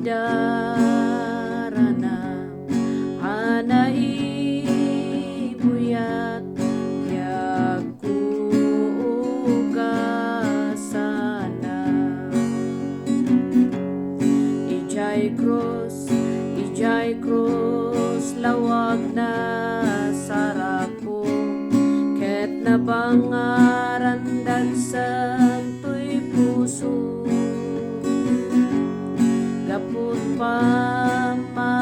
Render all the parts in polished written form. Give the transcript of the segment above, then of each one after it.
darana anai buyat yakugasana ijay cross lawag na sarako ket nabangaran santoy puso gapot pamati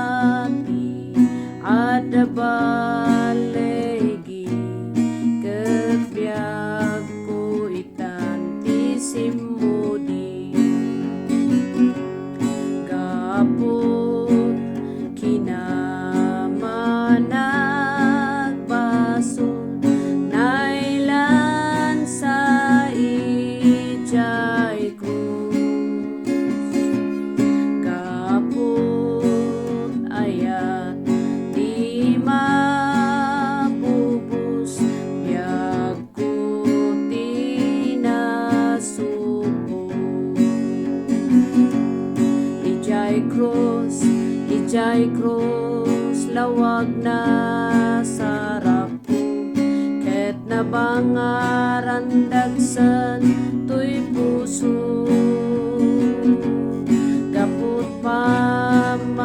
ada balegi ket biag ko itanti simudi gapot kinamanag bason nailan sa ijay krus gapot ayat di mabubus biag ko tinasuko ijay cross lawag na sarap ko ket nabangaran dagsan tuy puso gapot pamati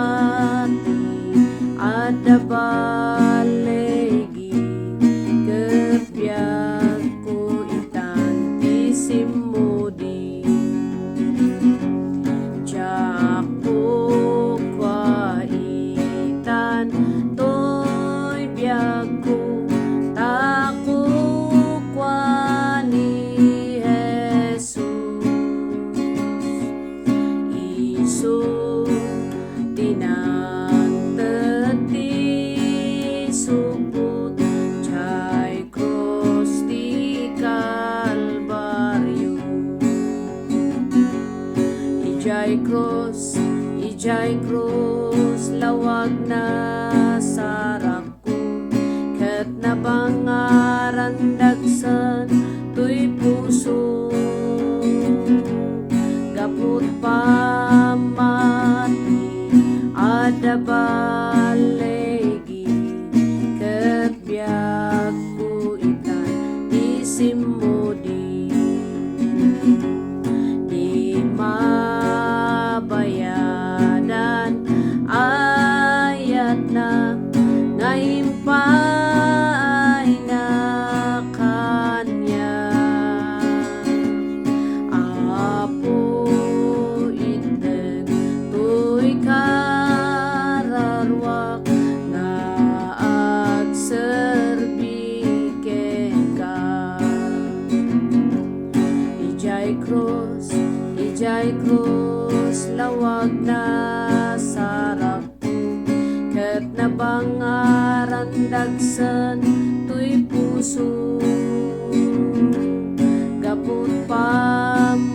ada balegi ket biag ko itanti simudi jako kwaitan toy biag ko tako kwani Jesus isu tinanteti suput jay cross di Kalbaryo ijay cross lawag na sarap ko ket nabangaran dagsan tuy puso gapot pamati ada balegi ket biag ko itan isimudi di mabayadan ayat na ngaimpay na kanya apo iteg tuy kararwak nga agserbi ka ijay cross lawag na sarap ko ket nabangaran dagsan tuy puso gapot pamati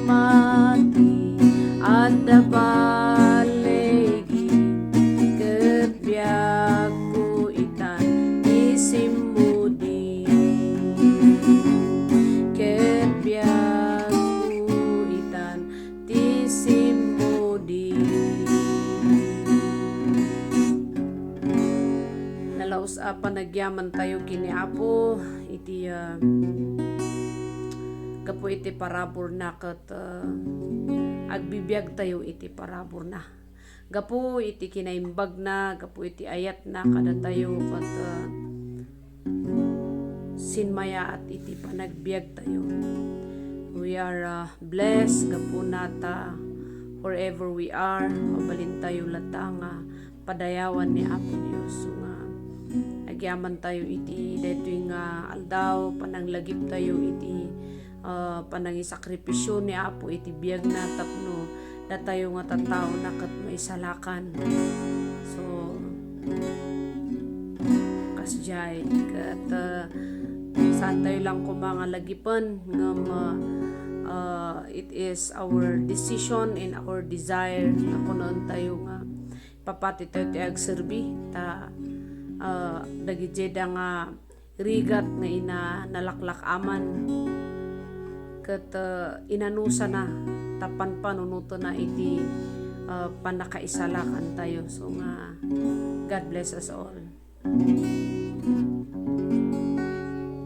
ada balegi ket biag ko itan isimudi ket biag ko itan tisimudi nalaus panagyaman tayo kini Apo iti gapo iti parabor na ket agbibiyag tayo iti parabor na gapo iti kinaimbag na gapo iti ayat na kada tayo ket sinmaya at iti panagbiag tayo. We are blessed gapo nata wherever we are mabalin tayo latanga padayawan ni Apo Dios so nga agyaman tayo iti daytoy nga aldaw pananglagip tayo iti panangisakripisyo ni Apo iti biag na tapno na tayo nga tattao na ket maisalakan so kasjay ket saan tayo lang ko mga lagipan nga it is our decision and our desire na kunoon tayo nga papati tayo ti agserbi ta dagijeda nga rigat nga ina nalaklak aman ket inanusa na tapan panunuto na iti panakaisalakan tayo. So nga, God bless us all.